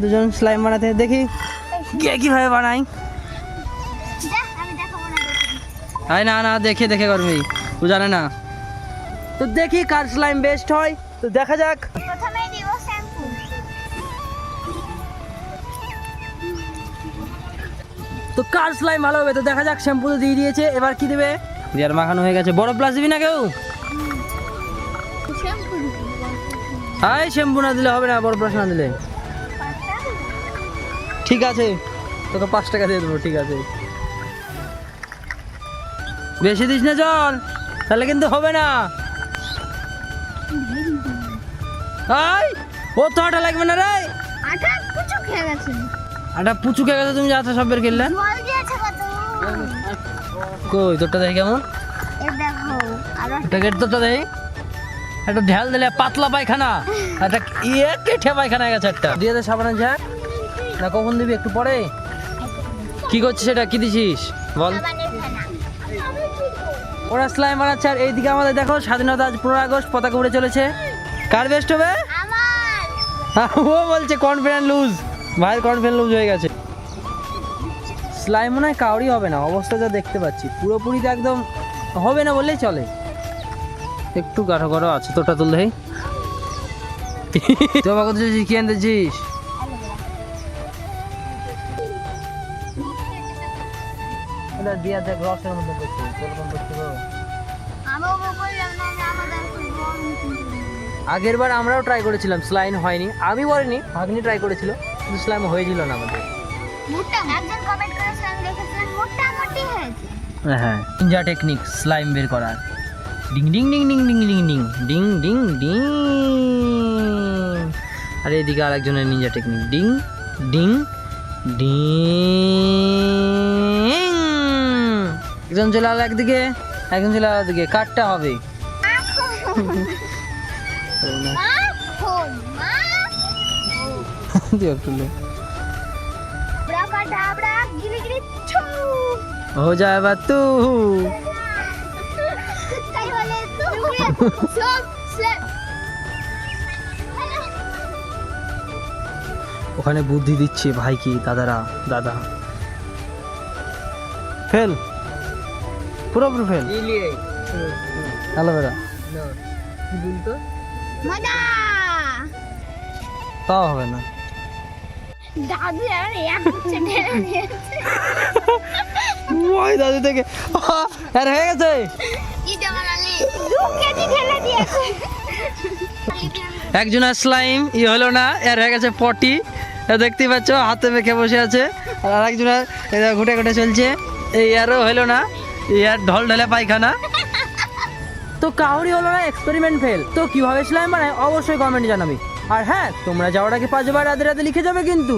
দুজন স্লাইম বানাতে দেখি কে কিভাবে বানাই। আয় না না দেখে দেখে করবি, ও জানে না তো। দেখি কার স্লাইম বেস্ট হয়, তো দেখা যাক। প্রথমে দিব শ্যাম্পু। তো কার স্লাইম ভালো হবে তো দেখা যাক। শ্যাম্পু তো দিয়ে দিয়েছে, এবার কি দেবে? দিয়ার মাখানো হয়ে গেছে। বড় প্লাস দিবি না কেউ? শ্যাম্পু হাই শ্যাম্পু না দিলে হবে না, বড় প্লাস না দিলে। ঠিক আছে তোকে 5 টাকা দিয়ে দেবো, ঠিক আছে। বেশি দিস না জল, তাহলে কিন্তু হবে না। আই ও তো আটা লাগবে না রে। আটা কুচু খেয়ে গেছে। আটা পুচু খেয়ে গেছে, তুমি আটা সব বের করলে। জল দিয়েছে কত। কই তোরটা দেখি কেমন? এই দেখো আরো প্যাকেট তোরটা দেখি। একটা ঢেল দিলে পাতলা পায়খানা, একটা ইয়ে কেঠে পায়খানা হয়ে গেছে একটা। দিয়ে দে সাবানের ঝাঁক না, কখন দিবি? একটু পরে। কি করছিস সেটা, কি দিছিস বল? সাবানের ফেনা। ওরা স্লাইম বানাচ্ছে আর এইদিকে আমাদের দেখো স্বাধীনতা আজ 15 আগস্ট পতাকা উড়ে চলেছে। কার বেস্ট হবে? আমার ও বলছে কনফিডেন্ট লুজ, ভাই কনফিডেন্ট লুজ হয়ে গেছে। স্লাইম মনে হয় কাউরি হবে না, অবস্থা যা দেখতে পাচ্ছি পুরোপুরি তো একদম হবে না বললেই চলে। একটু গাঢ় গাঢ় আছে, তোটা তুল দেখি। তো বাবা তুই কি আনতেছিস? এটা দিয়া দেখ রসের মধ্যে করছে, এরকম করতে হবে। আমও বললাম না যে আমাদের খুব বড় মিটিং। আগের বার আমরাও ট্রাই করেছিলাম, স্লাইম হয়নি। আমি বলিনি, ভাগ্নি ট্রাই করেছিল, কিন্তু স্লাইম হয়েছিল না আমাদের। মোটা একজন কমেন্ট করেছে, আমি দেখেছিলাম মোটামুটি হয়েছে। হ্যাঁ নিনজা টেকনিক স্লাইম বের করার। Ding ding ding ding ding ding ding ding ding ding. আর এদিকে আরেকজনের ninja technique ding ding ding. একজন চলে আলো একদিকে, একজন চলে আলো দিকে, কাটটা হবে। দিও তুলে ব্রাকা ডাবরা গিলি গিলি ছু। हो जाए बात तू। তাই বলে তো সব স্ল্যাপ। ওখানে বুদ্ধি দিচ্ছে ভাই কি দাদারা, দাদা ফেল, পুরোপুরি ফেল। অ্যালোভেরা মজা। তাও হবে না। দাদু আর এক হচ্ছে ঢেলে দিয়েছে। ওই দাদু থেকে আর হয়ে গেছে। কি জামালি 2 কেজি ঢেলে দিয়েছে। একজনের স্লাইম ই হলো না, এর হয়ে গেছে পটি। দেখতেই পাচ্ছ হাতে মেখে বসে আছে। আর আরেকজনের ঘুটে ঘুটে চলছে, এই আরও হলো না, ইয়ার ঢল ঢলে পায়খানা। তো কাউরি হলো না, এক্সপেরিমেন্ট ফেল। তো কিভাবে স্লাইম বানায় অবশ্যই কমেন্টে জানাবি। আর হ্যাঁ তোমরা যাওয়ার আগে 5 বার রাতে রাতে লিখে যাবে কিন্তু।